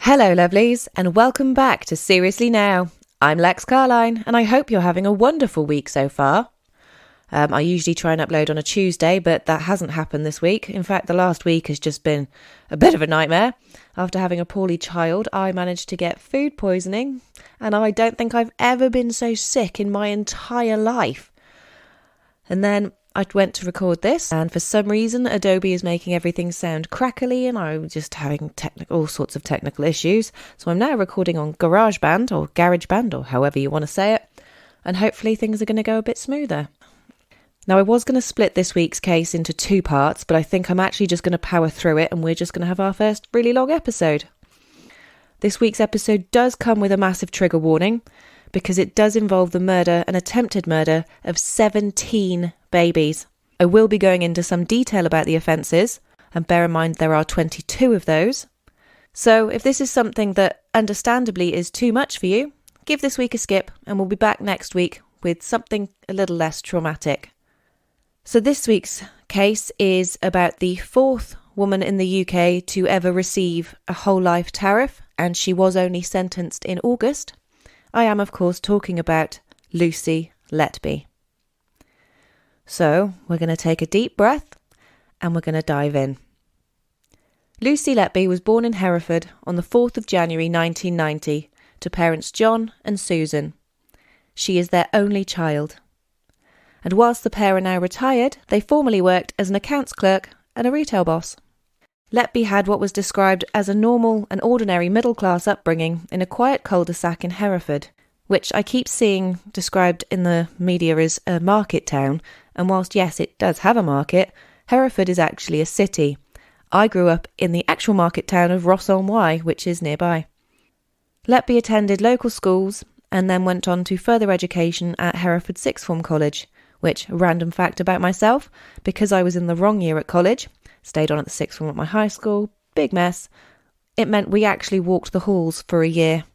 Hello lovelies, and welcome back to Seriously Now. I'm Lex Carline, and I hope you're having a wonderful week so far. I usually try and upload on a Tuesday, but that hasn't happened this week. In fact, the last week has just been a bit of a nightmare. After having a poorly child, I managed to get food poisoning, and I don't think I've ever been so sick in my entire life. And then I went to record this, and for some reason Adobe is making everything sound crackly, and I'm just having all sorts of technical issues. So I'm now recording on GarageBand or GarageBand or however you want to say it, and hopefully things are going to go a bit smoother. Now I was going to split this week's case into 2 parts, but I think I'm actually just going to power through it, and we're just going to have our first really long episode. This week's episode does come with a massive trigger warning, because it does involve the murder and attempted murder of 17 babies. I will be going into some detail about the offences, and bear in mind there are 22 of those. So if this is something that understandably is too much for you, give this week a skip, and we'll be back next week with something a little less traumatic. So this week's case is about the 4th woman in the UK to ever receive a whole life tariff, and she was only sentenced in August. I am, of course, talking about Lucy Letby. So, we're going to take a deep breath and we're going to dive in. Lucy Letby was born in Hereford on the 4th of January 1990 to parents John and Susan. She is their only child. And whilst the pair are now retired, they formerly worked as an accounts clerk and a retail boss. Letby had what was described as a normal and ordinary middle-class upbringing in a quiet cul-de-sac in Hereford, which I keep seeing described in the media as a market town, and whilst yes, it does have a market, Hereford is actually a city. I grew up in the actual market town of Ross-on-Wye, which is nearby. Letby attended local schools and then went on to further education at Hereford Sixth Form College, which, a random fact about myself, because I was in the wrong year at college, stayed on at the sixth form at my high school, big mess. It meant we actually walked the halls for a year.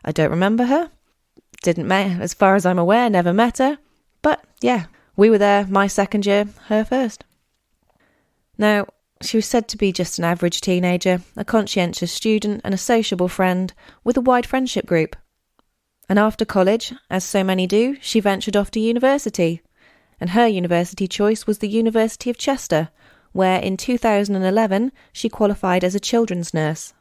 I don't remember her. As far as I'm aware, never met her. But yeah, we were there my second year, her first. Now, she was said to be just an average teenager, a conscientious student and a sociable friend with a wide friendship group. And after college, as so many do, she ventured off to university. And her university choice was the University of Chester, where in 2011 she qualified as a children's nurse.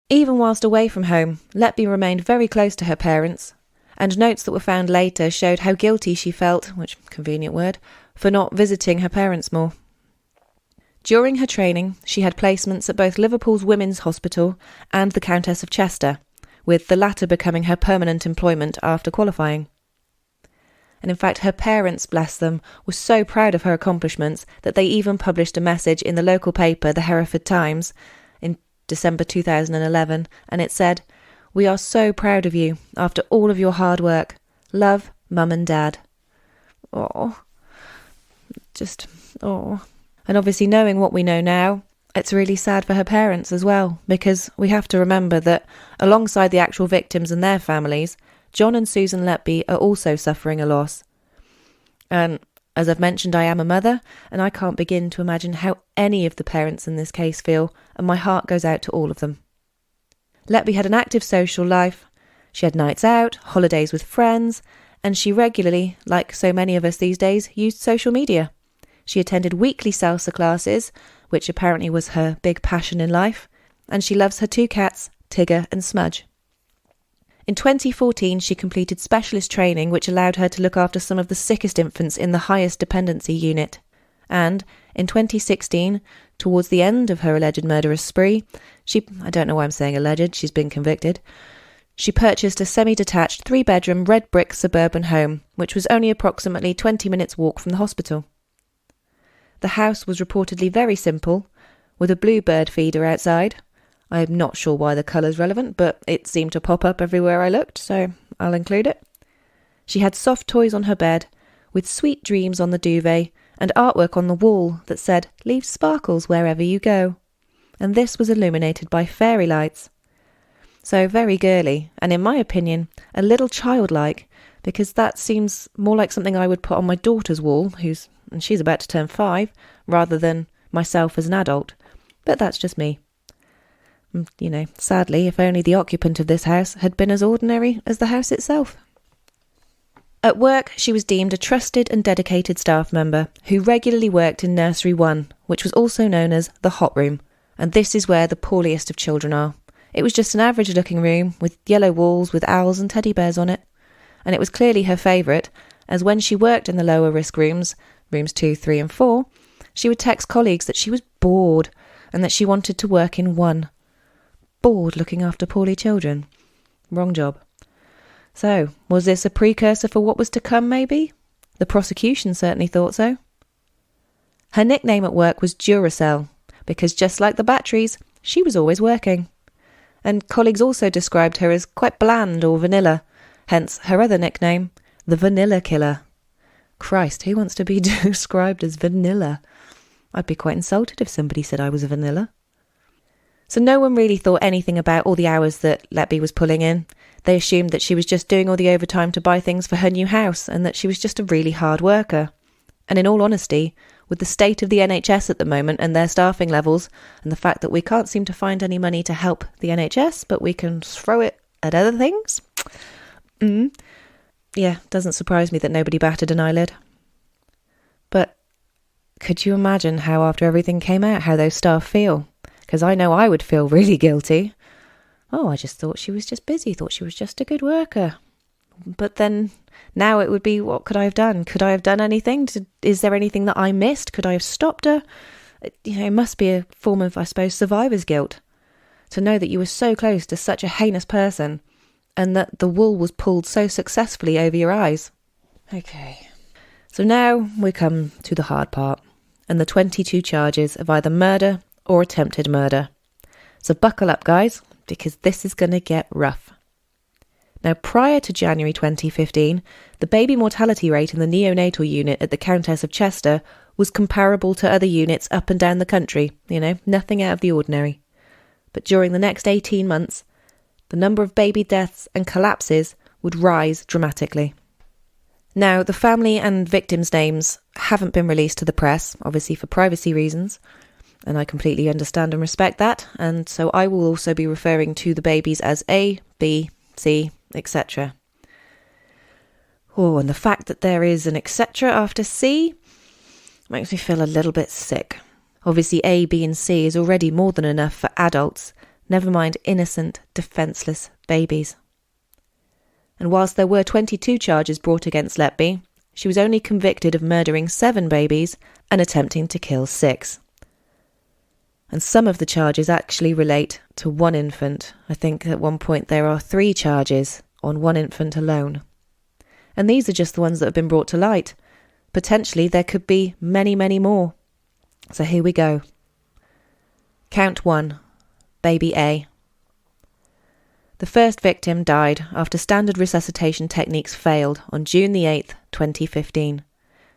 Even whilst away from home, Letby remained very close to her parents, and notes that were found later showed how guilty she felt, which convenient word, for not visiting her parents more. During her training, she had placements at both Liverpool's Women's Hospital and the Countess of Chester, with the latter becoming her permanent employment after qualifying. And in fact, her parents, bless them, were so proud of her accomplishments that they even published a message in the local paper, the Hereford Times, in December 2011, and it said, "We are so proud of you after all of your hard work. Love, Mum and Dad." Oh. And obviously knowing what we know now, it's really sad for her parents as well, because we have to remember that alongside the actual victims and their families, John and Susan Letby are also suffering a loss. And as I've mentioned, I am a mother, and I can't begin to imagine how any of the parents in this case feel, and my heart goes out to all of them. Letby had an active social life. She had nights out, holidays with friends, and she regularly, like so many of us these days, used social media. She attended weekly salsa classes, which apparently was her big passion in life, and she loves her 2 cats, Tigger and Smudge. In 2014, she completed specialist training which allowed her to look after some of the sickest infants in the highest dependency unit. And in 2016, towards the end of her alleged murderous spree, I don't know why I'm saying alleged, she's been convicted, she purchased a semi-detached 3-bedroom red brick suburban home, which was only approximately 20 minutes walk from the hospital. The house was reportedly very simple, with a bluebird feeder outside. I'm not sure why the colour's relevant, but it seemed to pop up everywhere I looked, so I'll include it. She had soft toys on her bed, with sweet dreams on the duvet, and artwork on the wall that said, "Leave sparkles wherever you go." And this was illuminated by fairy lights. So very girly, and in my opinion, a little childlike, because that seems more like something I would put on my daughter's wall, and she's about to turn 5, rather than myself as an adult. But that's just me. Sadly, if only the occupant of this house had been as ordinary as the house itself. At work, she was deemed a trusted and dedicated staff member who regularly worked in Nursery 1, which was also known as the hot room, and this is where the poorliest of children are. It was just an average-looking room with yellow walls with owls and teddy bears on it, and it was clearly her favourite, as when she worked in the lower risk rooms 2, 3 and 4, she would text colleagues that she was bored and that she wanted to work in 1. Bored looking after poorly children. Wrong job. So, was this a precursor for what was to come, maybe? The prosecution certainly thought so. Her nickname at work was Duracell, because just like the batteries, she was always working. And colleagues also described her as quite bland or vanilla, hence her other nickname, the Vanilla Killer. Christ, who wants to be described as vanilla? I'd be quite insulted if somebody said I was a vanilla. So no one really thought anything about all the hours that Letby was pulling in. They assumed that she was just doing all the overtime to buy things for her new house and that she was just a really hard worker. And in all honesty, with the state of the NHS at the moment and their staffing levels and the fact that we can't seem to find any money to help the NHS, but we can throw it at other things, doesn't surprise me that nobody batted an eyelid. But could you imagine how after everything came out, how those staff feel? Because I know I would feel really guilty. Oh, I just thought she was just busy, thought she was just a good worker. But then now it would be, what could I have done? Could I have done anything? Is there anything that I missed? Could I have stopped her? It must be a form of, I suppose, survivor's guilt. To know that you were so close to such a heinous person and that the wool was pulled so successfully over your eyes. Okay. So now we come to the hard part and the 22 charges of either murder or attempted murder. So buckle up, guys, because this is going to get rough. Now, prior to January 2015, the baby mortality rate in the neonatal unit at the Countess of Chester was comparable to other units up and down the country, nothing out of the ordinary. But during the next 18 months, the number of baby deaths and collapses would rise dramatically. Now, the family and victims' names haven't been released to the press, obviously for privacy reasons, and I completely understand and respect that, and so I will also be referring to the babies as A, B, C, etc. Oh, and the fact that there is an etc. after C makes me feel a little bit sick. Obviously A, B and C is already more than enough for adults, never mind innocent, defenceless babies. And whilst there were 22 charges brought against Letby, she was only convicted of murdering 7 babies and attempting to kill 6. And some of the charges actually relate to 1 infant. I think at one point there are 3 charges on 1 infant alone. And these are just the ones that have been brought to light. Potentially there could be many, many more. So here we go. Count 1. Baby A. The first victim died after standard resuscitation techniques failed on June the 8th, 2015,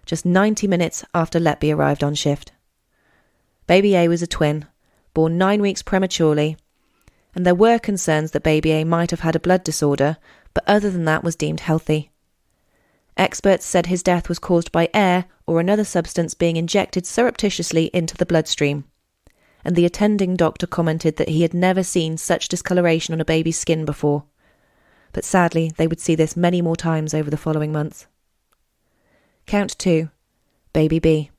just 90 minutes after Letby arrived on shift. Baby A was a twin, born 9 weeks prematurely, and there were concerns that Baby A might have had a blood disorder, but other than that was deemed healthy. Experts said his death was caused by air or another substance being injected surreptitiously into the bloodstream, and the attending doctor commented that he had never seen such discoloration on a baby's skin before, but sadly they would see this many more times over the following months. Count 2. Baby B,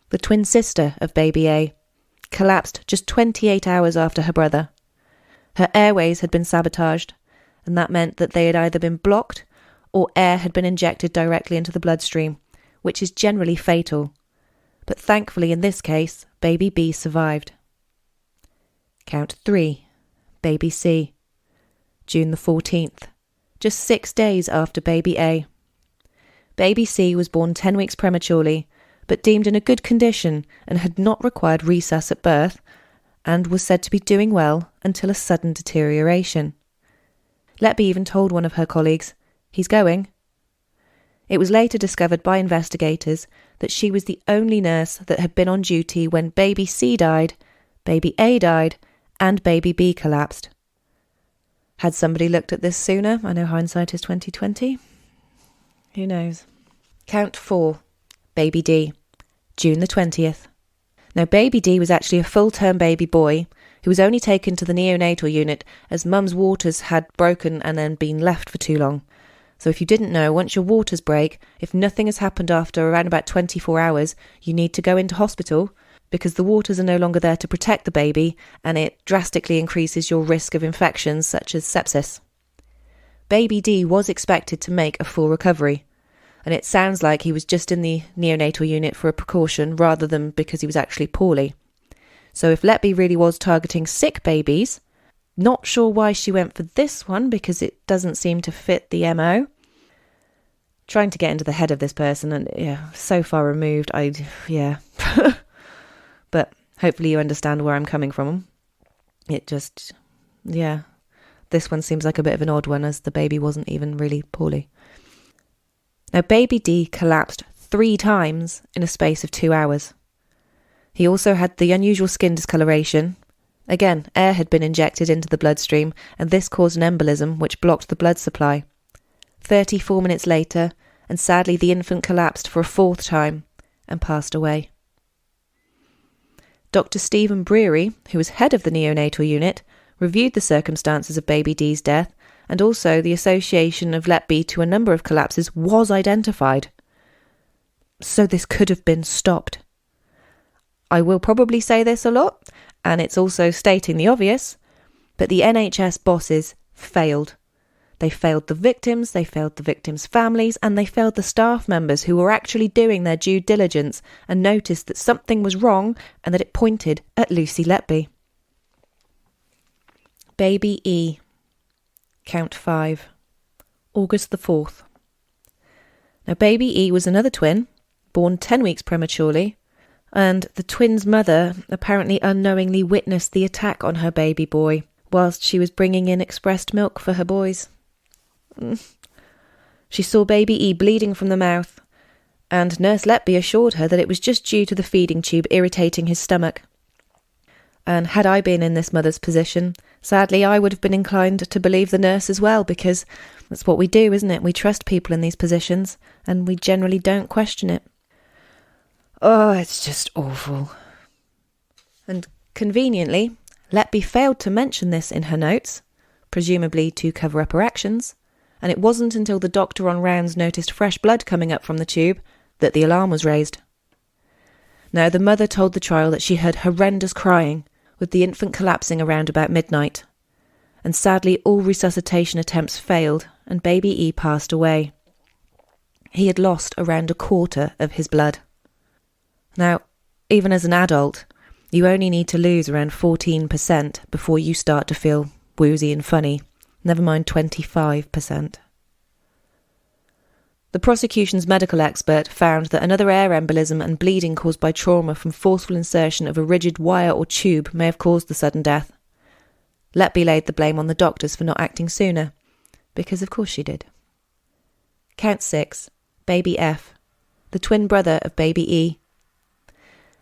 the twin sister of Baby A, collapsed just 28 hours after her brother. Her airways had been sabotaged, and that meant that they had either been blocked or air had been injected directly into the bloodstream, which is generally fatal. But thankfully in this case, Baby B survived. Count 3. Baby C, June the 14th, just 6 days after Baby A. Baby C was born 10 weeks prematurely, but deemed in a good condition and had not required resus at birth, and was said to be doing well until a sudden deterioration. Letby even told one of her colleagues, "He's going." It was later discovered by investigators that she was the only nurse that had been on duty when Baby C died, Baby A died, and Baby B collapsed. Had somebody looked at this sooner? I know hindsight is 2020. Who knows? Count 4. Baby D, June the 20th. Now, Baby D was actually a full-term baby boy who was only taken to the neonatal unit as mum's waters had broken and then been left for too long. So if you didn't know, once your waters break, if nothing has happened after around about 24 hours, you need to go into hospital because the waters are no longer there to protect the baby, and it drastically increases your risk of infections such as sepsis. Baby D was expected to make a full recovery, and it sounds like he was just in the neonatal unit for a precaution rather than because he was actually poorly. So if Letby really was targeting sick babies, not sure why she went for this one because it doesn't seem to fit the MO. Trying to get into the head of this person, and so far removed, But hopefully you understand where I'm coming from. It just, this one seems like a bit of an odd one as the baby wasn't even really poorly. Now, baby D collapsed 3 times in a space of 2 hours. He also had the unusual skin discoloration. Again, air had been injected into the bloodstream, and this caused an embolism which blocked the blood supply. 34 minutes later, and sadly the infant collapsed for a 4th time and passed away. Dr. Stephen Breary, who was head of the neonatal unit, reviewed the circumstances of baby D's death, and also the association of Letby to a number of collapses was identified. So this could have been stopped. I will probably say this a lot, and it's also stating the obvious, but the NHS bosses failed. They failed the victims, they failed the victims' families, and they failed the staff members who were actually doing their due diligence and noticed that something was wrong and that it pointed at Lucy Letby. Baby E. Count 5. August the 4th. Now, baby E was another twin, born 10 weeks prematurely, and the twins' mother apparently unknowingly witnessed the attack on her baby boy whilst she was bringing in expressed milk for her boys. She saw baby E bleeding from the mouth, and Nurse Letby assured her that it was just due to the feeding tube irritating his stomach. And had I been in this mother's position, sadly I would have been inclined to believe the nurse as well, because that's what we do, isn't it? We trust people in these positions, and we generally don't question it. Oh, it's just awful. And conveniently, Letby failed to mention this in her notes, presumably to cover up her actions, and it wasn't until the doctor on rounds noticed fresh blood coming up from the tube that the alarm was raised. Now, the mother told the trial that she heard horrendous crying, with the infant collapsing around about midnight. And sadly, all resuscitation attempts failed, and baby E passed away. He had lost around 1/4 of his blood. Now, even as an adult, you only need to lose around 14% before you start to feel woozy and funny, never mind 25%. The prosecution's medical expert found that another air embolism and bleeding caused by trauma from forceful insertion of a rigid wire or tube may have caused the sudden death. Letby laid the blame on the doctors for not acting sooner, because of course she did. Count 6. Baby F, the twin brother of baby E.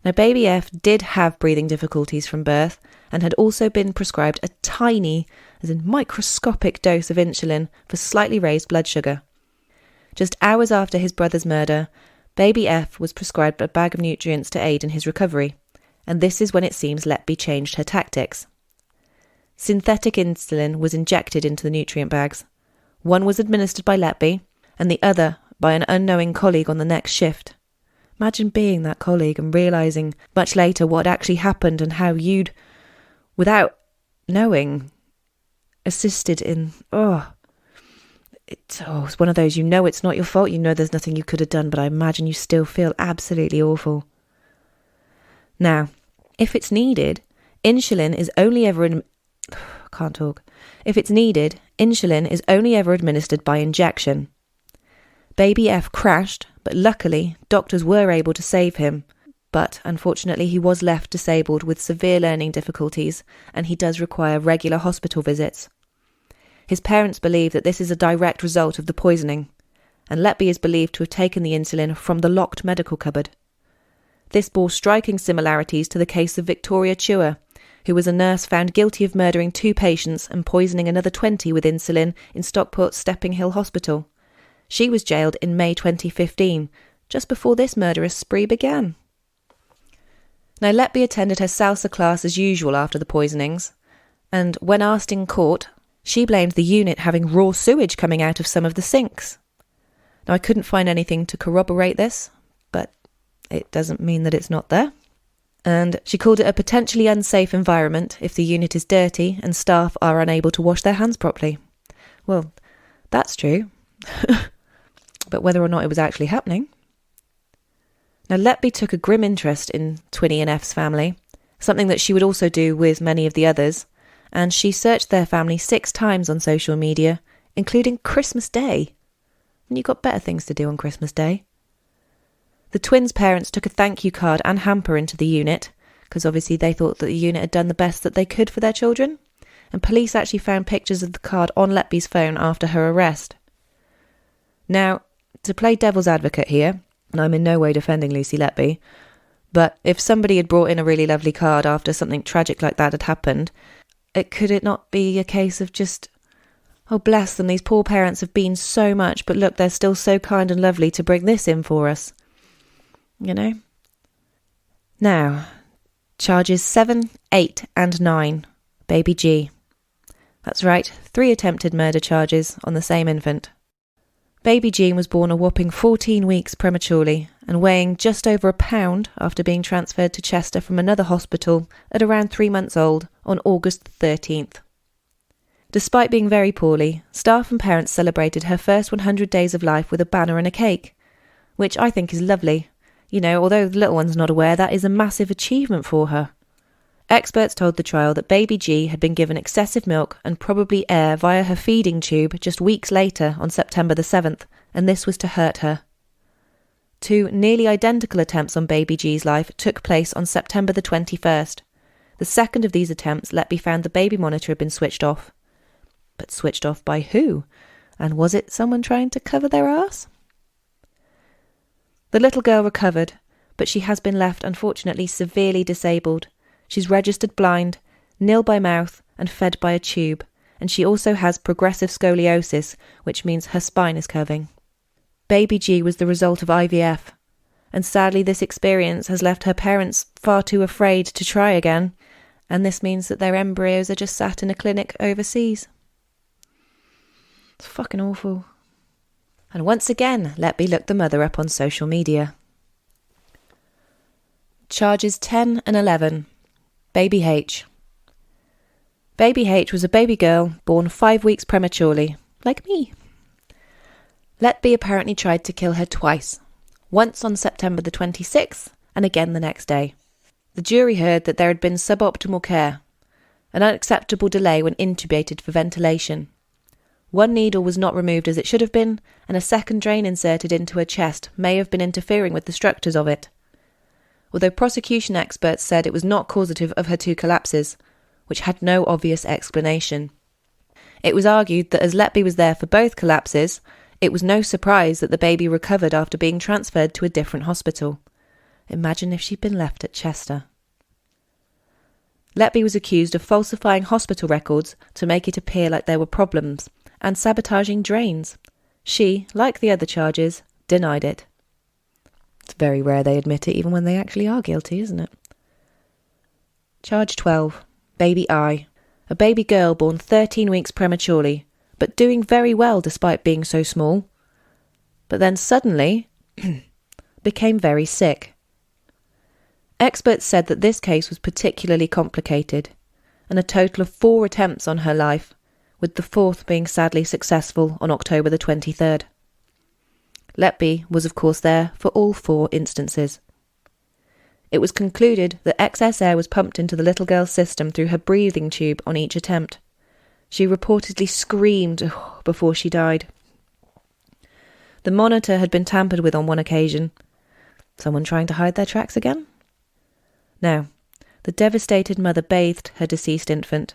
Now, baby F did have breathing difficulties from birth and had also been prescribed a tiny, as in microscopic dose of insulin for slightly raised blood sugar. Just hours after his brother's murder, baby F was prescribed a bag of nutrients to aid in his recovery, and this is when it seems Letby changed her tactics. Synthetic insulin was injected into the nutrient bags. One was administered by Letby, and the other by an unknowing colleague on the next shift. Imagine being that colleague and realising much later what actually happened and how you'd, without knowing, assisted in... It's one of those, you know it's not your fault, you know there's nothing you could have done, but I imagine you still feel absolutely awful. Now, if it's needed, insulin is only ever... If it's needed, insulin is only ever administered by injection. Baby F crashed, but luckily, doctors were able to save him. But unfortunately, he was left disabled with severe learning difficulties, and he does require regular hospital visits. His parents believe that this is a direct result of the poisoning, and Letby is believed to have taken the insulin from the locked medical cupboard. This bore striking similarities to the case of Victoria Chua, who was a nurse found guilty of murdering 2 patients and poisoning another 20 with insulin in Stockport's Stepping Hill Hospital. She was jailed in May 2015, just before this murderous spree began. Now, Letby attended her salsa class as usual after the poisonings, and when asked in court, she blamed the unit having raw sewage coming out of some of the sinks. Now, I couldn't find anything to corroborate this, but it doesn't mean that it's not there. And she called it a potentially unsafe environment if the unit is dirty and staff are unable to wash their hands properly. Well, that's true. But whether or not it was actually happening. Now, Letby took a grim interest in Twinny and F's family, something that she would also do with many of the others, and she searched their family 6 times on social media, including Christmas Day. And you've got better things to do on Christmas Day. The twins' parents took a thank you card and hamper into the unit, because obviously they thought that the unit had done the best that they could for their children, and police actually found pictures of the card on Letby's phone after her arrest. Now, to play devil's advocate here, and I'm in no way defending Lucy Letby, but if somebody had brought in a really lovely card after something tragic like that had happened, could it not be a case of just, oh bless them, these poor parents have been so much, but look, they're still so kind and lovely to bring this in for us. You know? Now, charges 7, 8 and 9, baby G. That's right, 3 attempted murder charges on the same infant. Baby Jean was born a whopping 14 weeks prematurely and weighing just over a pound after being transferred to Chester from another hospital at around 3 months old on August 13th. Despite being very poorly, staff and parents celebrated her first 100 days of life with a banner and a cake, which I think is lovely. You know, although the little one's not aware, that is a massive achievement for her. Experts told the trial that baby G had been given excessive milk and probably air via her feeding tube just weeks later on September the 7th, and this was to hurt her. 2 nearly identical attempts on baby G's life took place on September the 21st. The second of these attempts, Letby found the baby monitor had been switched off. But switched off by who? And was it someone trying to cover their arse? The little girl recovered, but she has been left unfortunately severely disabled. She's registered blind, nil by mouth and fed by a tube, and she also has progressive scoliosis, which means her spine is curving. Baby G was the result of IVF, and sadly this experience has left her parents far too afraid to try again, and this means that their embryos are just sat in a clinic overseas. It's fucking awful. And once again, Letby looked the mother up on social media. Charges 10 and 11. Baby H. Baby H was a baby girl born 5 weeks prematurely, like me. Letby apparently tried to kill her twice, once on September the 26th and again the next day. The jury heard that there had been suboptimal care, an unacceptable delay when intubated for ventilation. 1 needle was not removed as it should have been, and a second drain inserted into her chest may have been interfering with the structures of it. Although prosecution experts said it was not causative of her 2 collapses, which had no obvious explanation. It was argued that as Letby was there for both collapses, it was no surprise that the baby recovered after being transferred to a different hospital. Imagine if she'd been left at Chester. Letby was accused of falsifying hospital records to make it appear like there were problems, and sabotaging drains. She, like the other charges, denied it. It's very rare they admit it, even when they actually are guilty, isn't it? Charge 12. Baby I. A baby girl born 13 weeks prematurely, but doing very well despite being so small. But then suddenly became very sick. Experts said that this case was particularly complicated, and a total of 4 attempts on her life, with the 4th being sadly successful on October the 23rd. Letby was of course there for all 4 instances. It was concluded that excess air was pumped into the little girl's system through her breathing tube on each attempt. She reportedly screamed before she died. The monitor had been tampered with on 1 occasion. Someone trying to hide their tracks again? Now, the devastated mother bathed her deceased infant,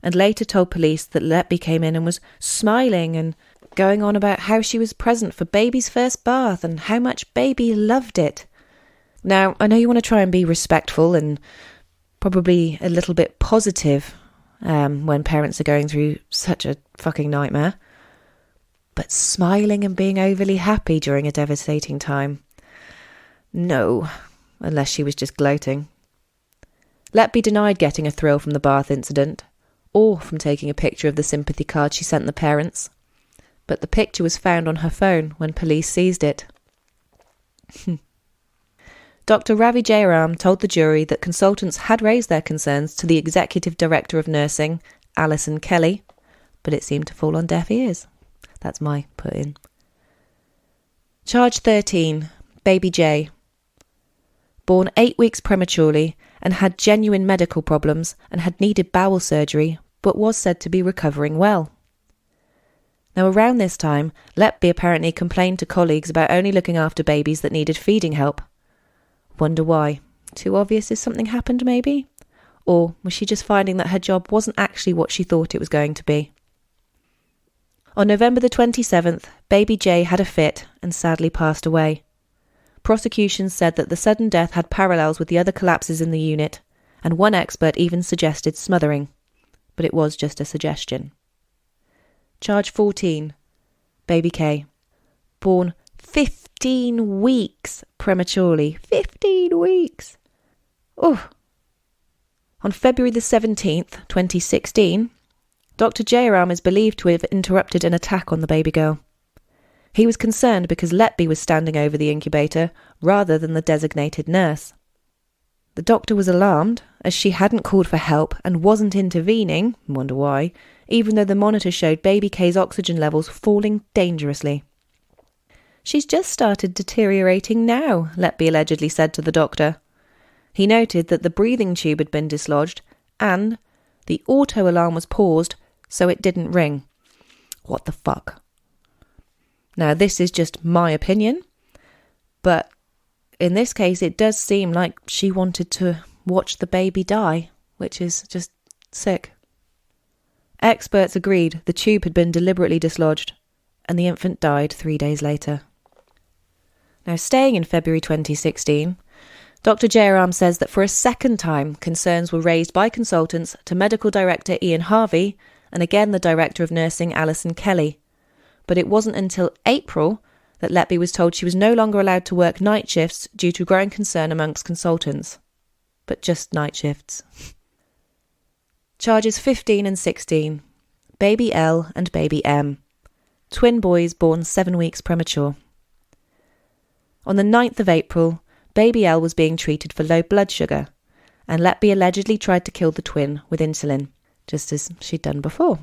and later told police that Letby came in and was smiling and going on about how she was present for baby's first bath and how much baby loved it. Now, I know you want to try and be respectful and probably a little bit positive when parents are going through such a fucking nightmare, but smiling and being overly happy during a devastating time? No, unless she was just gloating. Letby denied getting a thrill from the bath incident, or from taking a picture of the sympathy card she sent the parents. But the picture was found on her phone when police seized it. Dr. Ravi Jayaram told the jury that consultants had raised their concerns to the Executive Director of Nursing, Alison Kelly, but it seemed to fall on deaf ears. That's my put-in. Charge 13, baby J. Born 8 weeks prematurely and had genuine medical problems and had needed bowel surgery, but was said to be recovering well. Now, around this time, Letby apparently complained to colleagues about only looking after babies that needed feeding help. Wonder why? Too obvious if something happened, maybe? Or was she just finding that her job wasn't actually what she thought it was going to be? On November the 27th, baby J had a fit and sadly passed away. Prosecution said that the sudden death had parallels with the other collapses in the unit, and one expert even suggested smothering. But it was just a suggestion. Charge 14, baby K. Born 15 weeks prematurely. 15 weeks! Oh. On February the 17th, 2016, Dr. Jayaram is believed to have interrupted an attack on the baby girl. He was concerned because Letby was standing over the incubator rather than the designated nurse. The doctor was alarmed as she hadn't called for help and wasn't intervening, wonder why, even though the monitor showed baby K's oxygen levels falling dangerously. "She's just started deteriorating now," Letby allegedly said to the doctor. He noted that the breathing tube had been dislodged and the auto alarm was paused so it didn't ring. What the fuck? Now, this is just my opinion, but in this case it does seem like she wanted to watch the baby die, which is just sick. Experts agreed the tube had been deliberately dislodged, and the infant died 3 days later. Now, staying in February 2016, Dr. Jayaram says that for a second time concerns were raised by consultants to Medical Director Ian Harvey and again the Director of Nursing Alison Kelly. But it wasn't until April that Letby was told she was no longer allowed to work night shifts due to growing concern amongst consultants. But just night shifts. Charges 15 and 16. Baby L and baby M. Twin boys born 7 weeks premature. On the 9th of April, baby L was being treated for low blood sugar, and Letby allegedly tried to kill the twin with insulin, just as she'd done before.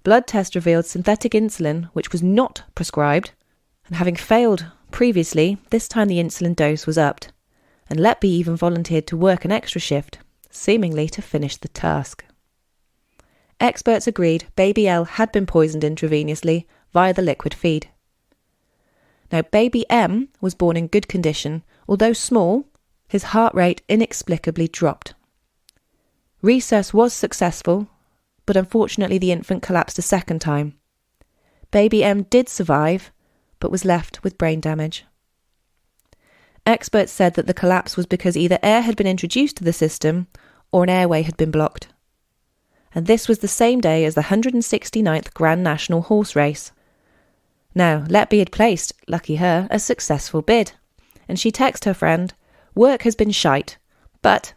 Blood test revealed synthetic insulin, which was not prescribed, and having failed previously, this time the insulin dose was upped, and Letby even volunteered to work an extra shift, seemingly to finish the task. Experts agreed baby L had been poisoned intravenously via the liquid feed. Now, baby M was born in good condition, although small, his heart rate inexplicably dropped. Resus was successful, but unfortunately the infant collapsed a second time. Baby M did survive, but was left with brain damage. Experts said that the collapse was because either air had been introduced to the system or an airway had been blocked. And this was the same day as the 169th Grand National Horse Race. Now, Letby had placed, lucky her, a successful bid, and she texted her friend, "Work has been shite, but...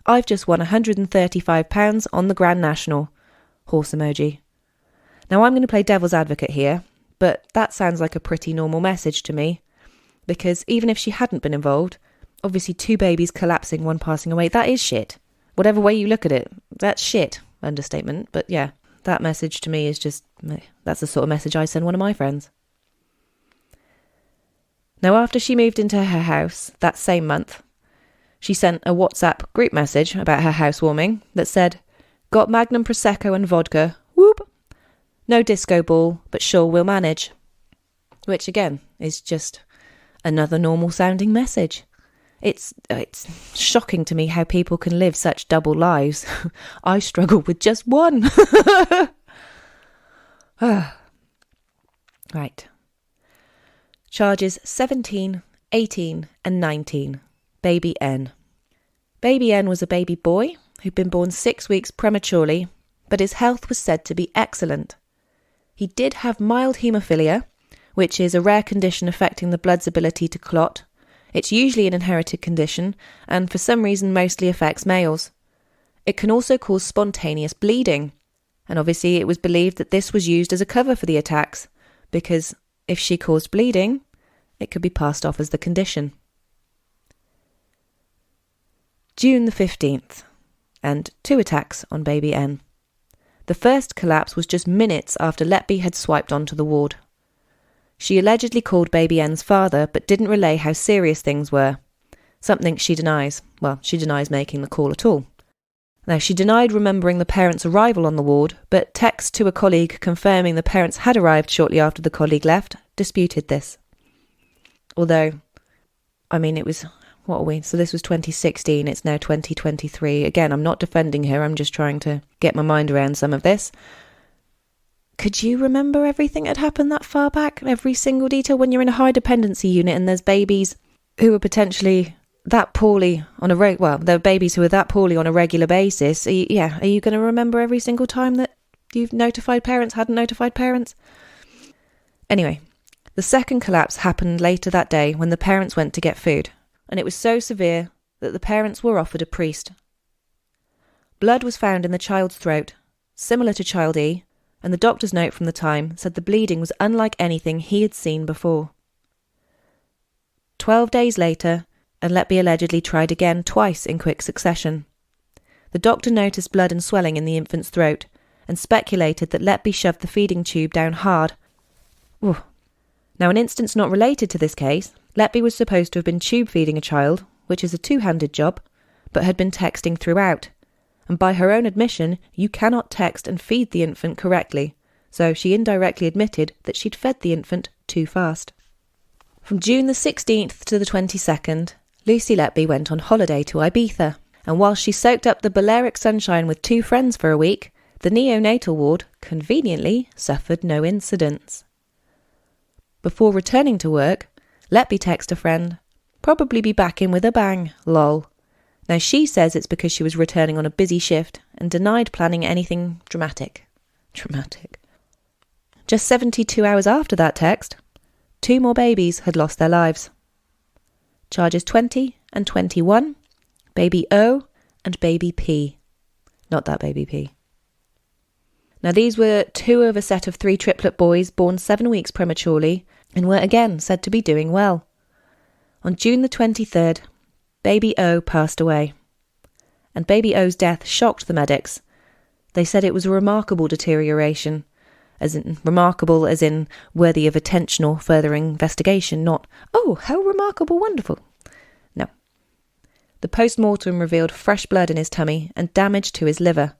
I've just won £135 on the Grand National." Horse emoji. Now, I'm going to play devil's advocate here, but that sounds like a pretty normal message to me, because even if she hadn't been involved, obviously 2 babies collapsing, 1 passing away, that is shit. Whatever way you look at it, that's shit. Understatement, but yeah, that message to me is just, that's the sort of message I send one of my friends. Now, after she moved into her house that same month, she sent a WhatsApp group message about her housewarming that said, "Got Magnum Prosecco and vodka, whoop. No disco ball, but sure we'll manage." Which again is just another normal sounding message. It's shocking to me how people can live such double lives. I struggle with just one. Right. Charges 17, 18 and 19. Baby N. Baby N was a baby boy who'd been born 6 weeks prematurely, but his health was said to be excellent. He did have mild haemophilia, which is a rare condition affecting the blood's ability to clot. It's usually an inherited condition and for some reason mostly affects males. It can also cause spontaneous bleeding, and obviously it was believed that this was used as a cover for the attacks, because if she caused bleeding, it could be passed off as the condition. June the 15th, and 2 attacks on baby N. The first collapse was just minutes after Letby had swiped onto the ward. She allegedly called baby N's father, but didn't relay how serious things were. Something she denies. Well, she denies making the call at all. Now, she denied remembering the parents' arrival on the ward, but text to a colleague confirming the parents had arrived shortly after the colleague left disputed this. Although, it was, what are we? So this was 2016, it's now 2023. Again, I'm not defending her, I'm just trying to get my mind around some of this. Could you remember everything that happened that far back? Every single detail when you're in a high dependency unit and there's babies who are potentially that poorly on a there are babies who are that poorly on a regular basis. Are you going to remember every single time that you've notified parents, hadn't notified parents? Anyway, the second collapse happened later that day when the parents went to get food, and it was so severe that the parents were offered a priest. Blood was found in the child's throat, similar to child E, and the doctor's note from the time said the bleeding was unlike anything he had seen before. 12 days later, and Letby allegedly tried again twice in quick succession. The doctor noticed blood and swelling in the infant's throat and speculated that Letby shoved the feeding tube down hard. Ooh. Now, an instance not related to this case, Letby was supposed to have been tube feeding a child, which is a two-handed job, but had been texting throughout. And by her own admission, you cannot text and feed the infant correctly, so she indirectly admitted that she'd fed the infant too fast. From June the 16th to the 22nd, Lucy Letby went on holiday to Ibiza, and while she soaked up the Balearic sunshine with 2 friends for a week, the neonatal ward conveniently suffered no incidents. Before returning to work, Letby texted a friend, "Probably be back in with a bang, lol." Now she says it's because she was returning on a busy shift and denied planning anything dramatic. Just 72 hours after that text, 2 more babies had lost their lives. Charges 20 and 21, baby O and baby P. Not that baby P. Now these were 2 of a set of 3 triplet boys born 7 weeks prematurely and were again said to be doing well. On June the 23rd, baby O passed away. And baby O's death shocked the medics. They said it was a remarkable deterioration, as in worthy of attention or further investigation, not, "Oh, how remarkable, wonderful." No. The post-mortem revealed fresh blood in his tummy and damage to his liver.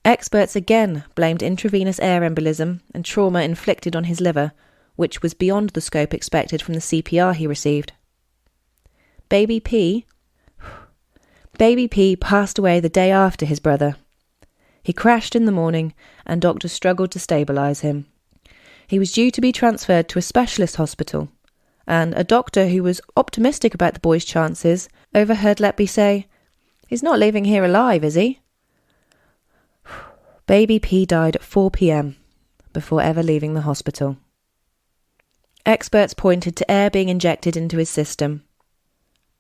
Experts again blamed intravenous air embolism and trauma inflicted on his liver, which was beyond the scope expected from the CPR he received. Baby P passed away the day after his brother. He crashed in the morning and doctors struggled to stabilise him. He was due to be transferred to a specialist hospital, and a doctor who was optimistic about the boy's chances overheard Letby say, "He's not leaving here alive, is he?" Baby P died at 4 p.m. before ever leaving the hospital. Experts pointed to air being injected into his system.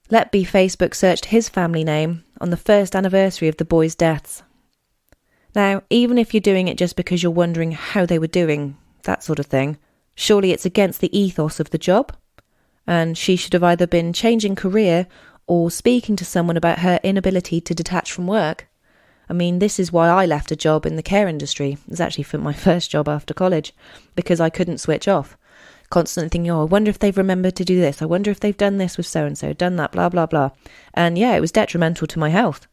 Letby Facebook searched his family name on the first anniversary of the boys' deaths. Now, even if you're doing it just because you're wondering how they were doing, that sort of thing, surely it's against the ethos of the job, and she should have either been changing career or speaking to someone about her inability to detach from work. I mean, this is why I left a job in the care industry. It was actually for my first job after college, because I couldn't switch off. Constantly thinking, I wonder if they've remembered to do this. I wonder if they've done this with so-and-so, done that, blah, blah, blah. And yeah, it was detrimental to my health.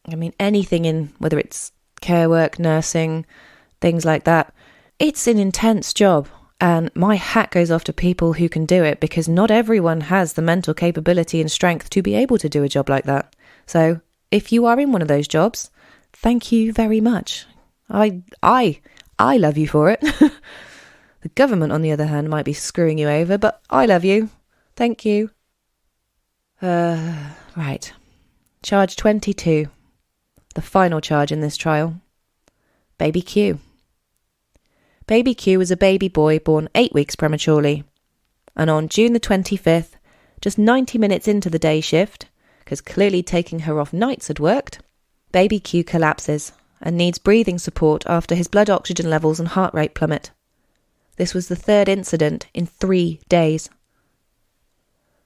I mean, anything in, whether it's care work, nursing, things like that, it's an intense job. And my hat goes off to people who can do it, because not everyone has the mental capability and strength to be able to do a job like that. So if you are in one of those jobs, thank you very much. I love you for it. The government, on the other hand, might be screwing you over, but I love you. Thank you. Right. Charge 22. The final charge in this trial. Baby Q. Baby Q was a baby boy born 8 weeks prematurely. And on June the 25th, just 90 minutes into the day shift, because clearly taking her off nights had worked, baby Q collapses and needs breathing support after his blood oxygen levels and heart rate plummet. This was the third incident in 3 days.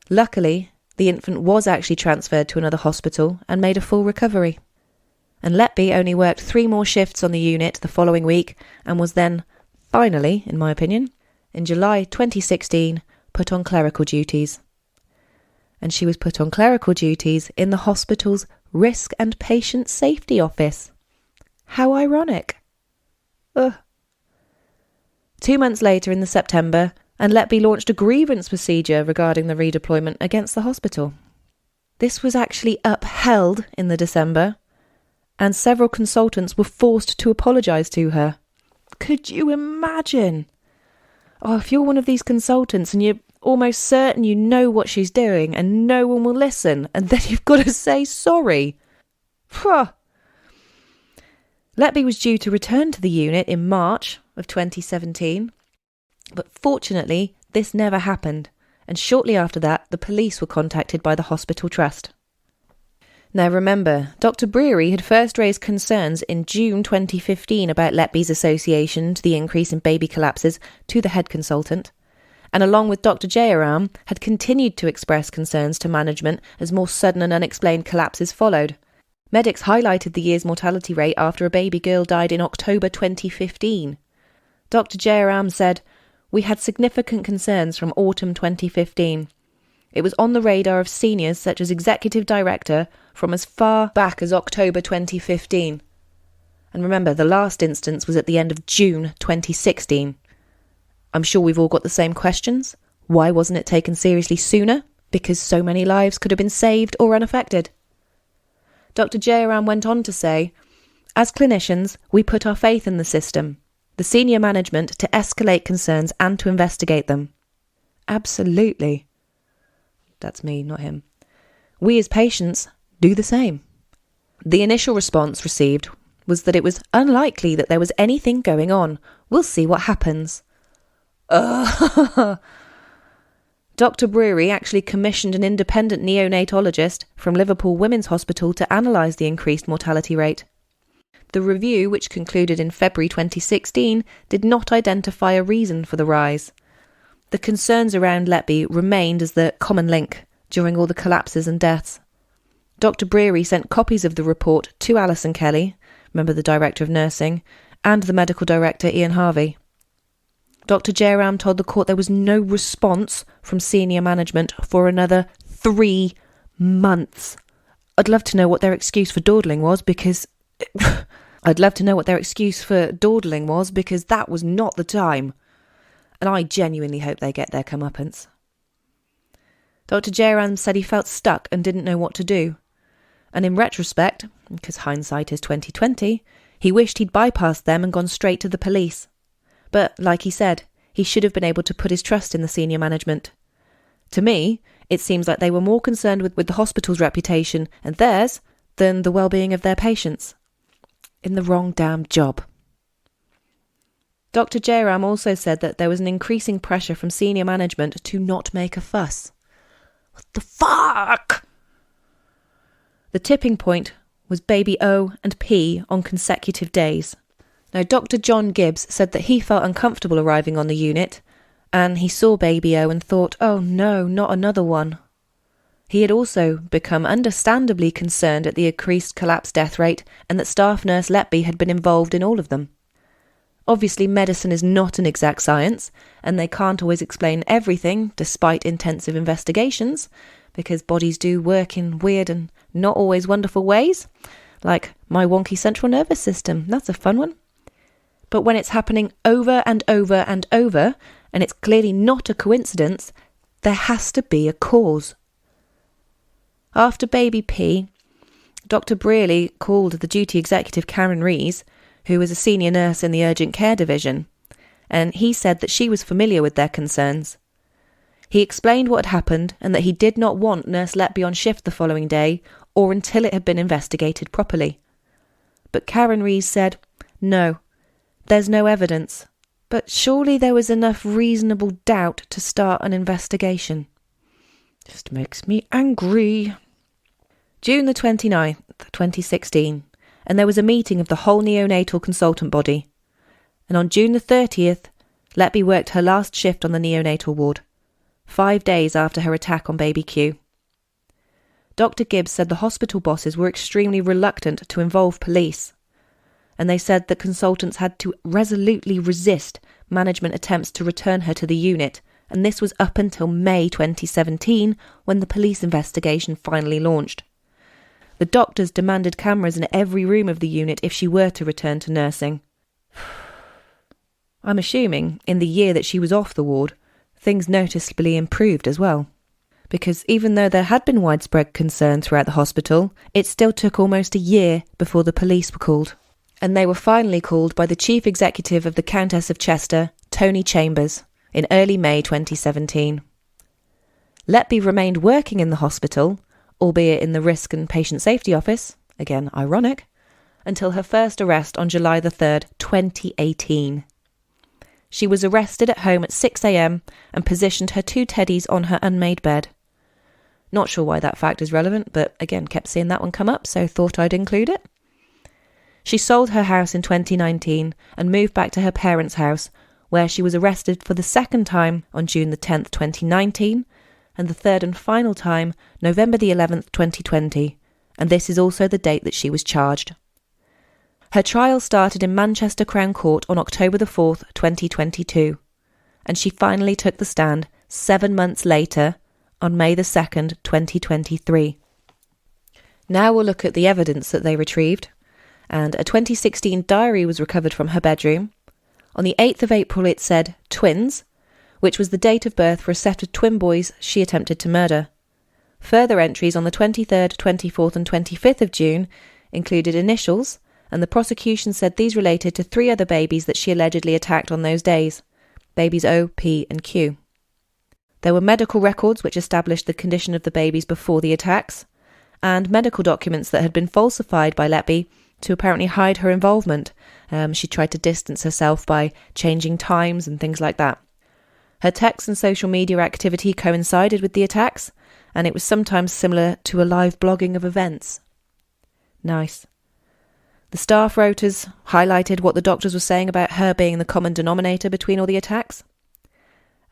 Luckily, the infant was actually transferred to another hospital and made a full recovery. And Letby only worked 3 more shifts on the unit the following week and was then, finally, in my opinion, in July 2016, put on clerical duties. And she was put on clerical duties in the hospital's Risk and Patient Safety Office. How ironic. Ugh. 2 months later in the September, and Letby launched a grievance procedure regarding the redeployment against the hospital. This was actually upheld in the December, and several consultants were forced to apologise to her. Could you imagine? Oh, if you're one of these consultants and you're almost certain you know what she's doing and no one will listen, and then you've got to say sorry. Phew. Letby was due to return to the unit in March of 2017, but fortunately this never happened, and shortly after that the police were contacted by the hospital trust. Now remember, Dr. Breary had first raised concerns in June 2015 about Letby's association to the increase in baby collapses to the head consultant, and along with Dr. Jayaram had continued to express concerns to management as more sudden and unexplained collapses followed. Medics highlighted the year's mortality rate after a baby girl died in October 2015. Dr. Jayaram said, "We had significant concerns from autumn 2015. It was on the radar of seniors such as Executive Director from as far back as October 2015. And remember, the last instance was at the end of June 2016. I'm sure we've all got the same questions. Why wasn't it taken seriously sooner? Because so many lives could have been saved or unaffected." Dr. Jayaram went on to say, "As clinicians, we put our faith in the system, the senior management, to escalate concerns and to investigate them." Absolutely. That's me, not him. We as patients do the same. The initial response received was that it was unlikely that there was anything going on. We'll see what happens. Dr. Breary actually commissioned an independent neonatologist from Liverpool Women's Hospital to analyse the increased mortality rate. The review, which concluded in February 2016, did not identify a reason for the rise. The concerns around Letby remained as the common link during all the collapses and deaths. Dr. Breary sent copies of the report to Alison Kelly, remember the Director of Nursing, and the Medical Director Ian Harvey. Dr. Jayaram told the court there was no response from senior management for another 3 months. I'd love to know what their excuse for dawdling was because... that was not the time. And I genuinely hope they get their comeuppance. Dr. Jayaram said he felt stuck and didn't know what to do. And in retrospect, because hindsight is 2020, he wished he'd bypassed them and gone straight to the police. But, like he said, he should have been able to put his trust in the senior management. To me, it seems like they were more concerned with the hospital's reputation and theirs than the well-being of their patients. In the wrong damn job. Dr. Jayaram also said that there was an increasing pressure from senior management to not make a fuss. What the fuck? The tipping point was baby O and P on consecutive days. Now, Dr. John Gibbs said that he felt uncomfortable arriving on the unit, and he saw baby O and thought, oh no, not another one. He had also become understandably concerned at the increased collapse death rate and that staff nurse Letby had been involved in all of them. Obviously, medicine is not an exact science, and they can't always explain everything despite intensive investigations, because bodies do work in weird and not always wonderful ways, like my wonky central nervous system. That's a fun one. But when it's happening over and over and over, and it's clearly not a coincidence, there has to be a cause. After baby P, Dr. Brearley called the duty executive Karen Rees, who was a senior nurse in the urgent care division, and he said that she was familiar with their concerns. He explained what had happened and that he did not want Nurse Letby on shift the following day or until it had been investigated properly. But Karen Rees said, no, there's no evidence, but surely there was enough reasonable doubt to start an investigation. Just makes me angry. June the 29th, 2016, and there was a meeting of the whole neonatal consultant body. And on June the 30th, Letby worked her last shift on the neonatal ward, 5 days after her attack on baby Q. Dr. Gibbs said the hospital bosses were extremely reluctant to involve police, and they said that consultants had to resolutely resist management attempts to return her to the unit, and this was up until May 2017 when the police investigation finally launched. The doctors demanded cameras in every room of the unit if she were to return to nursing. I'm assuming in the year that she was off the ward, things noticeably improved as well. Because even though there had been widespread concern throughout the hospital, it still took almost a year before the police were called. And they were finally called by the chief executive of the Countess of Chester, Tony Chambers, in early May 2017. Letby remained working in the hospital, albeit in the Risk and Patient Safety Office, again ironic, until her first arrest on July the 3rd, 2018. She was arrested at home at 6 a.m. and positioned her 2 teddies on her unmade bed. Not sure why that fact is relevant, but again, kept seeing that one come up, so thought I'd include it. She sold her house in 2019 and moved back to her parents' house, where she was arrested for the second time on June the 10th, 2019, and the third and final time, November the 11th, 2020, and this is also the date that she was charged. Her trial started in Manchester Crown Court on October the 4th, 2022, and she finally took the stand 7 months later on May the 2nd, 2023. Now we'll look at the evidence that they retrieved, and a 2016 diary was recovered from her bedroom. On the 8th of April it said twins, which was the date of birth for a set of twin boys she attempted to murder. Further entries on the 23rd, 24th and 25th of June included initials, and the prosecution said these related to 3 other babies that she allegedly attacked on those days, babies O, P and Q. There were medical records which established the condition of the babies before the attacks, and medical documents that had been falsified by Letby to apparently hide her involvement. She tried to distance herself by changing times and things like that. Her texts and social media activity coincided with the attacks, and it was sometimes similar to a live blogging of events. Nice. The staff rotors highlighted what the doctors were saying about her being the common denominator between all the attacks.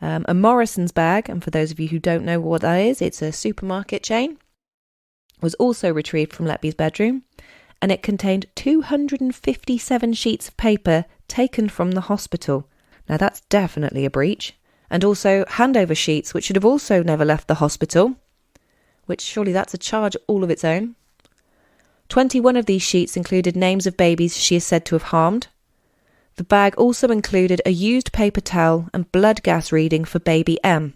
A Morrison's bag, and for those of you who don't know what that is, it's a supermarket chain, was also retrieved from Letby's bedroom, and it contained 257 sheets of paper taken from the hospital. Now that's definitely a breach. And also handover sheets, which should have also never left the hospital, which surely that's a charge all of its own. 21 of these sheets included names of babies she is said to have harmed. The bag also included a used paper towel and blood gas reading for baby M.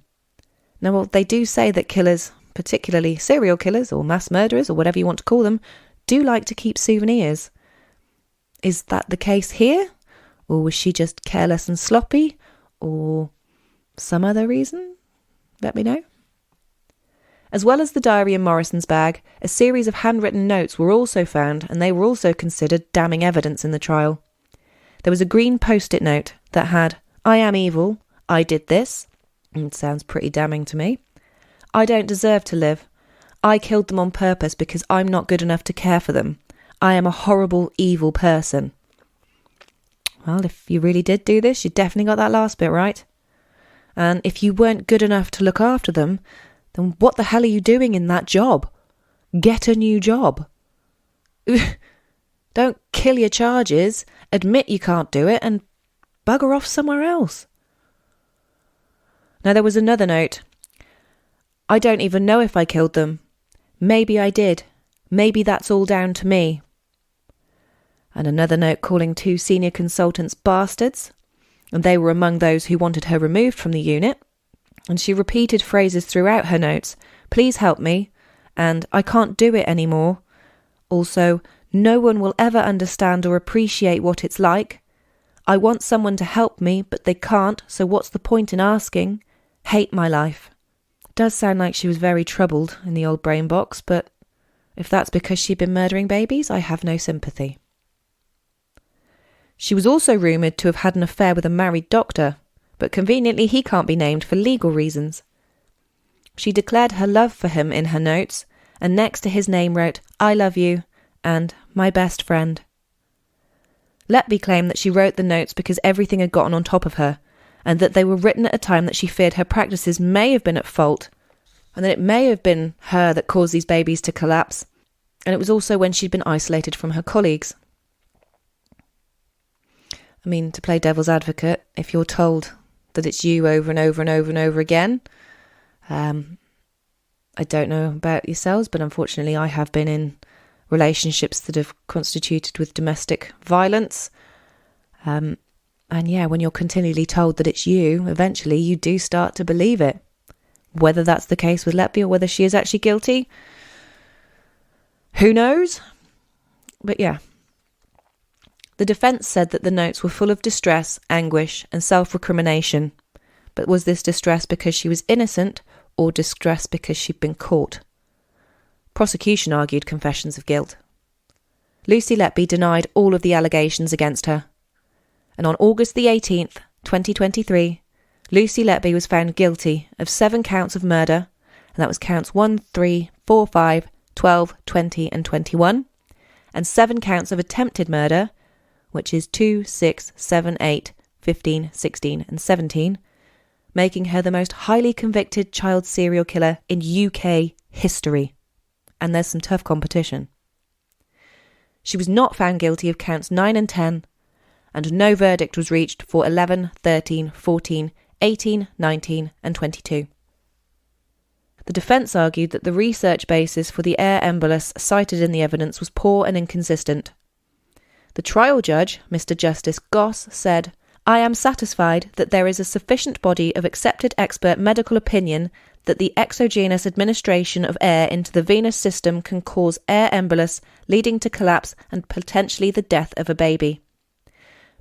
Now, well, they do say that killers, particularly serial killers or mass murderers or whatever you want to call them, do like to keep souvenirs. Is that the case here? Or was she just careless and sloppy? Or some other reason? Let me know. As well as the diary in Morrison's bag, a series of handwritten notes were also found, and they were also considered damning evidence in the trial. There was a green post-it note that had, "I am evil, I did this." It sounds pretty damning to me. "I don't deserve to live. I killed them on purpose because I'm not good enough to care for them. I am a horrible, evil person." Well, if you really did do this, you definitely got that last bit right. And if you weren't good enough to look after them, then what the hell are you doing in that job? Get a new job. Don't kill your charges, admit you can't do it, and bugger off somewhere else. Now there was another note. "I don't even know if I killed them. Maybe I did. Maybe that's all down to me." And another note calling 2 senior consultants bastards, and they were among those who wanted her removed from the unit. And she repeated phrases throughout her notes, "Please help me," and "I can't do it anymore." Also, "No one will ever understand or appreciate what it's like. I want someone to help me, but they can't, so what's the point in asking? Hate my life." It does sound like she was very troubled in the old brain box, but if that's because she'd been murdering babies, I have no sympathy. She was also rumoured to have had an affair with a married doctor, but conveniently he can't be named for legal reasons. She declared her love for him in her notes, and next to his name wrote, "I love you," and "my best friend." Letby claimed that she wrote the notes because everything had gotten on top of her, and that they were written at a time that she feared her practices may have been at fault, and that it may have been her that caused these babies to collapse, and it was also when she'd been isolated from her colleagues. I mean, to play devil's advocate, if you're told that it's you over and over and over and over again, I don't know about yourselves, but unfortunately I have been in relationships that have constituted with domestic violence. And yeah, when you're continually told that it's you, eventually you do start to believe it. Whether that's the case with Letby or whether she is actually guilty, who knows? But yeah. The defence said that the notes were full of distress, anguish and self-recrimination. But was this distress because she was innocent or distress because she'd been caught? Prosecution argued confessions of guilt. Lucy Letby denied all of the allegations against her. And on August the 18th, 2023, Lucy Letby was found guilty of 7 counts of murder, and that was counts 1, 3, 4, 5, 12, 20 and 21, and 7 counts of attempted murder, which is 2, 6, 7, 8, 15, 16 and 17, making her the most highly convicted child serial killer in UK history. And there's some tough competition. She was not found guilty of counts 9 and 10, and no verdict was reached for 11, 13, 14, 18, 19 and 22. The defence argued that the research basis for the air embolus cited in the evidence was poor and inconsistent. The trial judge, Mr. Justice Goss, said, "I am satisfied that there is a sufficient body of accepted expert medical opinion that the exogenous administration of air into the venous system can cause air embolus, leading to collapse and potentially the death of a baby.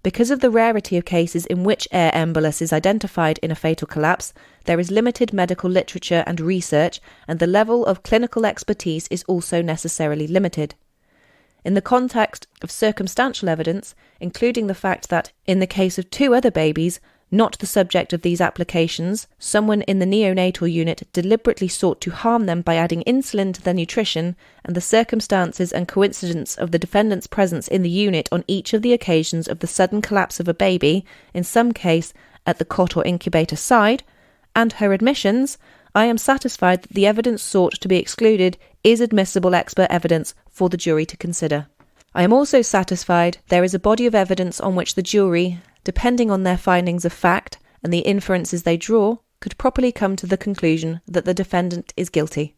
Because of the rarity of cases in which air embolus is identified in a fatal collapse, there is limited medical literature and research, and the level of clinical expertise is also necessarily limited. In the context of circumstantial evidence, including the fact that, in the case of 2 other babies, not the subject of these applications, someone in the neonatal unit deliberately sought to harm them by adding insulin to their nutrition, and the circumstances and coincidence of the defendant's presence in the unit on each of the occasions of the sudden collapse of a baby, in some case at the cot or incubator side, and her admissions, I am satisfied that the evidence sought to be excluded is admissible expert evidence for the jury to consider. I am also satisfied there is a body of evidence on which the jury, depending on their findings of fact and the inferences they draw, could properly come to the conclusion that the defendant is guilty."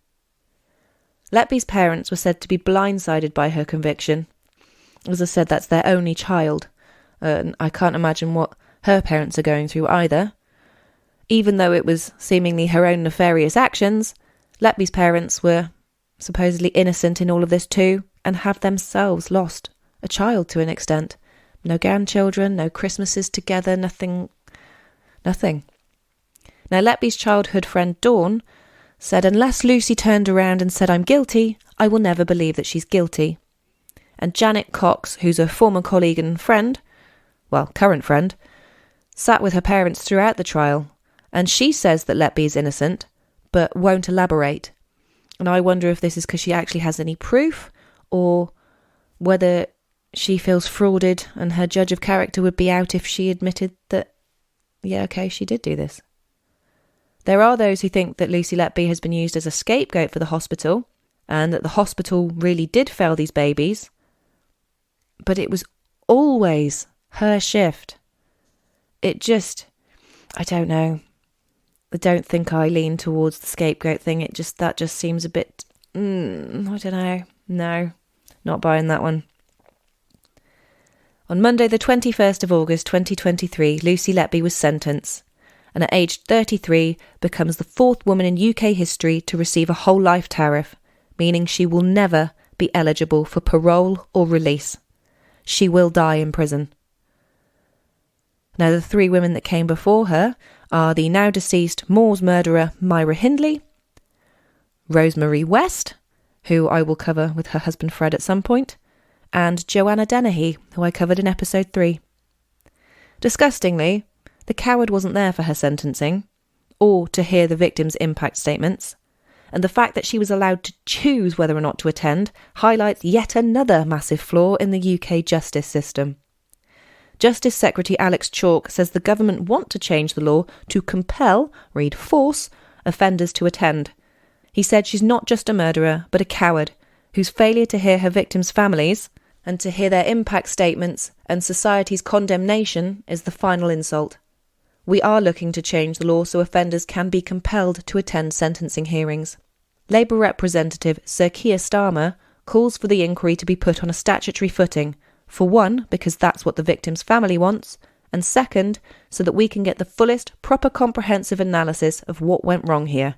Letby's parents were said to be blindsided by her conviction. As I said, that's their only child. I can't imagine what her parents are going through either. Even though it was seemingly her own nefarious actions, Letby's parents were supposedly innocent in all of this too, and have themselves lost a child to an extent. No grandchildren, no Christmases together, nothing. Now, Letby's childhood friend Dawn said, "Unless Lucy turned around and said I'm guilty, I will never believe that she's guilty." And Janet Cox, who's a former colleague and friend, well, current friend, sat with her parents throughout the trial, and she says that Letby is innocent, but won't elaborate. And I wonder if this is because she actually has any proof, or whether she feels frauded and her judge of character would be out if she admitted that, yeah, okay, she did do this. There are those who think that Lucy Letby has been used as a scapegoat for the hospital, and that the hospital really did fail these babies, but it was always her shift. It just, I don't know. I don't think I lean towards the scapegoat thing. That just seems a bit, I don't know. No, not buying that one. On Monday, the 21st of August 2023, Lucy Letby was sentenced, and at age 33 becomes the 4th woman in UK history to receive a whole life tariff, meaning she will never be eligible for parole or release. She will die in prison. Now, the 3 women that came before her are the now deceased Moors murderer Myra Hindley, Rosemary West, who I will cover with her husband Fred at some point, and Joanna Dennehy, who I covered in episode 3. Disgustingly, the coward wasn't there for her sentencing, or to hear the victim's impact statements. And the fact that she was allowed to choose whether or not to attend highlights yet another massive flaw in the UK justice system. Justice Secretary Alex Chalk says the government want to change the law to compel, read force, offenders to attend. He said she's not just a murderer, but a coward, whose failure to hear her victims' families and to hear their impact statements and society's condemnation is the final insult. We are looking to change the law so offenders can be compelled to attend sentencing hearings. Labour representative Sir Keir Starmer calls for the inquiry to be put on a statutory footing, for one, because that's what the victim's family wants, and second, so that we can get the fullest, proper comprehensive analysis of what went wrong here.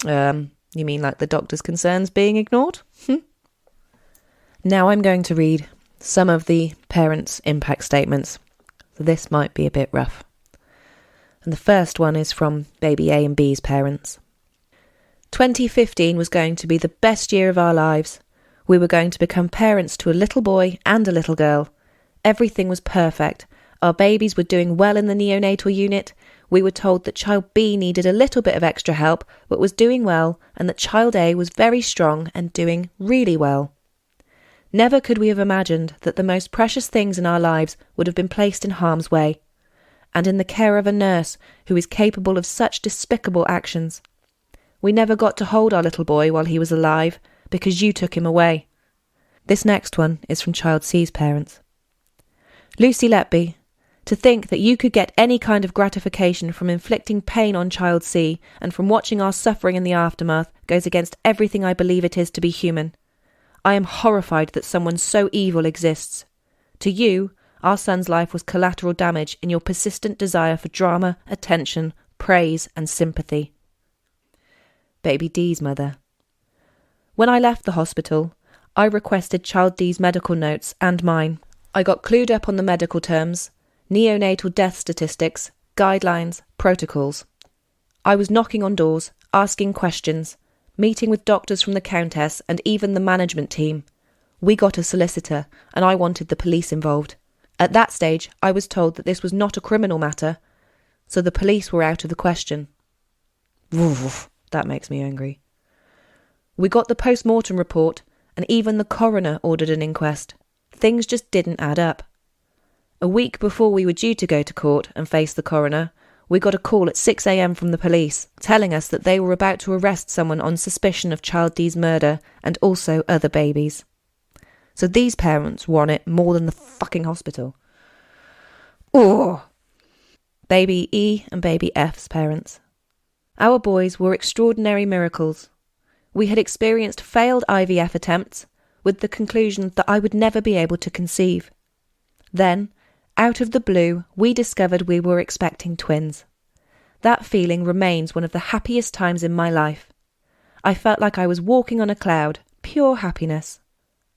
You mean like the doctor's concerns being ignored? Now I'm going to read some of the parents' impact statements. So this might be a bit rough. And the first one is from baby A and B's parents. 2015 was going to be the best year of our lives. We were going to become parents to a little boy and a little girl. Everything was perfect. Our babies were doing well in the neonatal unit. We were told that child B needed a little bit of extra help, but was doing well, and that child A was very strong and doing really well. Never could we have imagined that the most precious things in our lives would have been placed in harm's way, and in the care of a nurse who is capable of such despicable actions. We never got to hold our little boy while he was alive, because you took him away. This next one is from child C's parents. Lucy Letby, to think that you could get any kind of gratification from inflicting pain on child C and from watching our suffering in the aftermath goes against everything I believe it is to be human. I am horrified that someone so evil exists. To you, our son's life was collateral damage in your persistent desire for drama, attention, praise and sympathy. Baby D's mother. When I left the hospital, I requested child D's medical notes and mine. I got clued up on the medical terms, neonatal death statistics, guidelines, protocols. I was knocking on doors, asking questions, meeting with doctors from the Countess and even the management team. We got a solicitor, and I wanted the police involved. At that stage, I was told that this was not a criminal matter, so the police were out of the question. That makes me angry. We got the post-mortem report, and even the coroner ordered an inquest. Things just didn't add up. A week before we were due to go to court and face the coroner, we got a call at 6 a.m. from the police, telling us that they were about to arrest someone on suspicion of child D's murder and also other babies. So these parents were on it more than the fucking hospital. Oh! Baby E and baby F's parents. Our boys were extraordinary miracles. We had experienced failed IVF attempts, with the conclusion that I would never be able to conceive. Then, out of the blue, we discovered we were expecting twins. That feeling remains one of the happiest times in my life. I felt like I was walking on a cloud, pure happiness.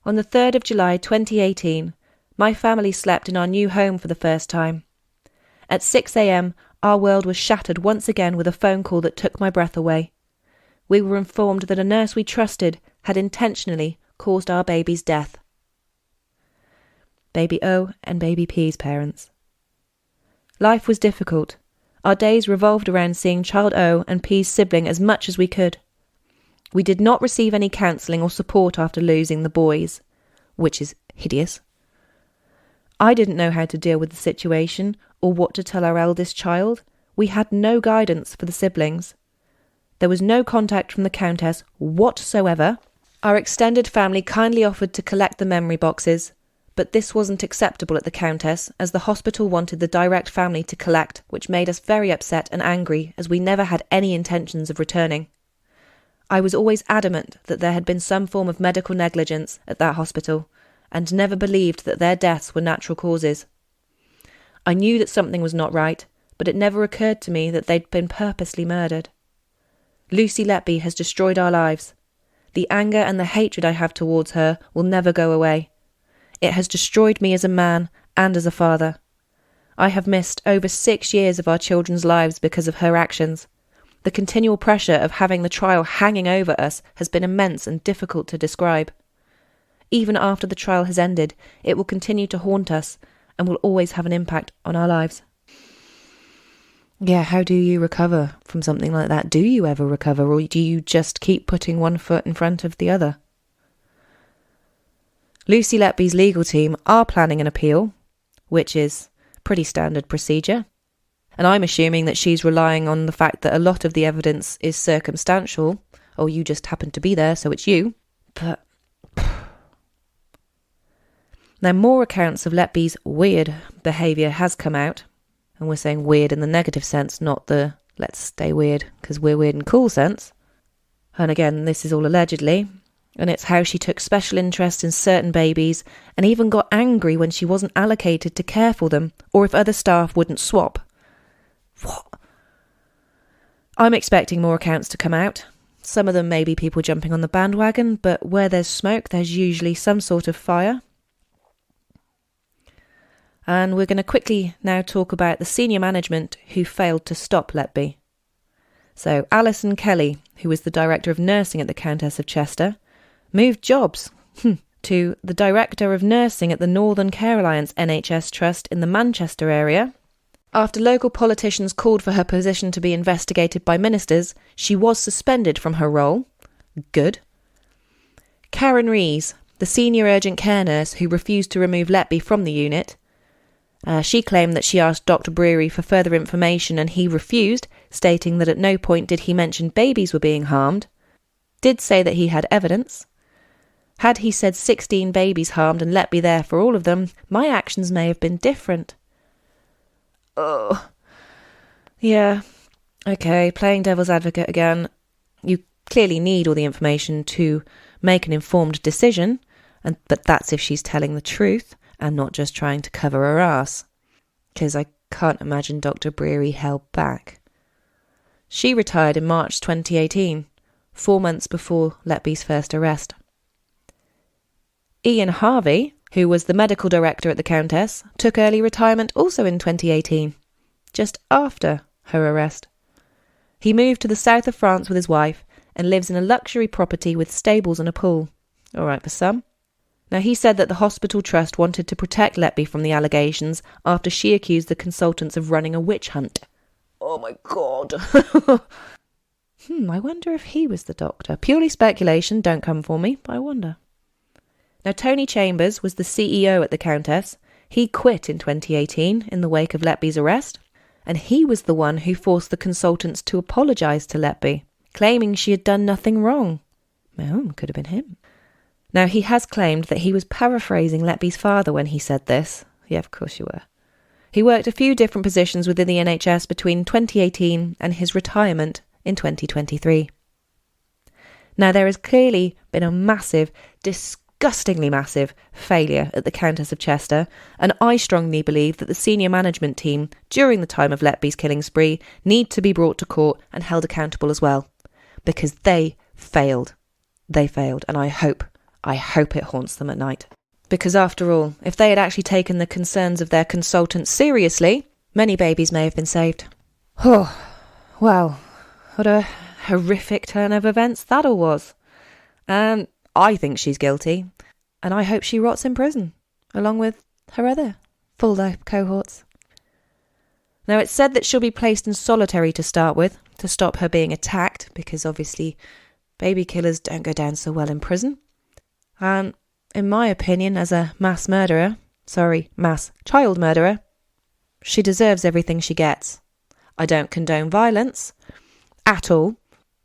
On the 3rd of July 2018, my family slept in our new home for the first time. At 6 a.m, our world was shattered once again with a phone call that took my breath away. We were informed that a nurse we trusted had intentionally caused our baby's death. Baby O and baby P's parents. Life was difficult. Our days revolved around seeing child O and P's sibling as much as we could. We did not receive any counselling or support after losing the boys, which is hideous. I didn't know how to deal with the situation or what to tell our eldest child. We had no guidance for the siblings. There was no contact from the Countess whatsoever. Our extended family kindly offered to collect the memory boxes, but this wasn't acceptable at the Countess, as the hospital wanted the direct family to collect, which made us very upset and angry, as we never had any intentions of returning. I was always adamant that there had been some form of medical negligence at that hospital, and never believed that their deaths were natural causes. I knew that something was not right, but it never occurred to me that they'd been purposely murdered. Lucy Letby has destroyed our lives. The anger and the hatred I have towards her will never go away. It has destroyed me as a man and as a father. I have missed over 6 years of our children's lives because of her actions. The continual pressure of having the trial hanging over us has been immense and difficult to describe. Even after the trial has ended, it will continue to haunt us and will always have an impact on our lives. Yeah, how do you recover from something like that? Do you ever recover, or do you just keep putting one foot in front of the other? Lucy Letby's legal team are planning an appeal, which is pretty standard procedure. And I'm assuming that she's relying on the fact that a lot of the evidence is circumstantial, or you just happen to be there, so it's you. But now more accounts of Letby's weird behaviour has come out. And we're saying weird in the negative sense, not the let's stay weird because we're weird and cool sense. And again, this is all allegedly. And it's how she took special interest in certain babies and even got angry when she wasn't allocated to care for them or if other staff wouldn't swap. What? I'm expecting more accounts to come out. Some of them may be people jumping on the bandwagon, but where there's smoke, there's usually some sort of fire. And we're going to quickly now talk about the senior management who failed to stop Letby. So Alison Kelly, who was the director of nursing at the Countess of Chester, moved jobs to the director of nursing at the Northern Care Alliance NHS Trust in the Manchester area. After local politicians called for her position to be investigated by ministers, she was suspended from her role. Good. Karen Rees, the senior urgent care nurse who refused to remove Letby from the unit, she claimed that she asked Dr. Brewery for further information and he refused, stating that at no point did he mention babies were being harmed. Did say that he had evidence. Had he said 16 babies harmed and Letby there for all of them, my actions may have been different. Oh. Yeah. Okay, playing devil's advocate again. You clearly need all the information to make an informed decision, but that's if she's telling the truth and not just trying to cover her ass. Because I can't imagine Dr. Brewery held back. She retired in March 2018, 4 months before Letby's first arrest. Ian Harvey, who was the medical director at the Countess, took early retirement also in 2018, just after her arrest. He moved to the south of France with his wife and lives in a luxury property with stables and a pool. All right for some. Now, he said that the hospital trust wanted to protect Letby from the allegations after she accused the consultants of running a witch hunt. Oh my God. I wonder if he was the doctor. Purely speculation, don't come for me, but I wonder. Now, Tony Chambers was the CEO at the Countess. He quit in 2018 in the wake of Letby's arrest, and he was the one who forced the consultants to apologise to Letby, claiming she had done nothing wrong. Well, could have been him. Now, he has claimed that he was paraphrasing Letby's father when he said this. Yeah, of course you were. He worked a few different positions within the NHS between 2018 and his retirement in 2023. Now, there has clearly been a massive, disgustingly massive failure at the Countess of Chester, and I strongly believe that the senior management team during the time of Letby's killing spree need to be brought to court and held accountable as well, because they failed. They failed, and I hope it haunts them at night. Because after all, if they had actually taken the concerns of their consultants seriously, many babies may have been saved. Oh, well, what a horrific turn of events that all was. And I think she's guilty, and I hope she rots in prison, along with her other full-life cohorts. Now, it's said that she'll be placed in solitary to start with, to stop her being attacked, because obviously baby killers don't go down so well in prison. And in my opinion, as a mass child murderer, she deserves everything she gets. I don't condone violence at all,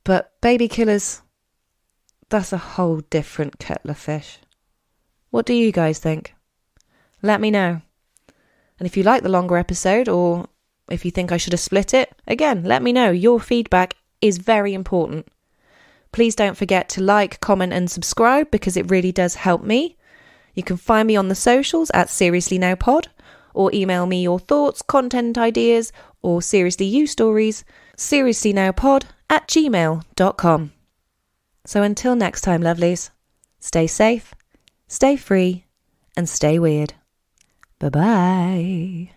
but baby killers, that's a whole different kettle of fish. What do you guys think? Let me know. And if you like the longer episode, or if you think I should have split it, again, let me know. Your feedback is very important. Please don't forget to like, comment and subscribe because it really does help me. You can find me on the socials at Seriously Now Pod, or email me your thoughts, content ideas or Seriously You stories, seriouslynowpod@gmail.com. So until next time, lovelies, stay safe, stay free and stay weird. Bye-bye.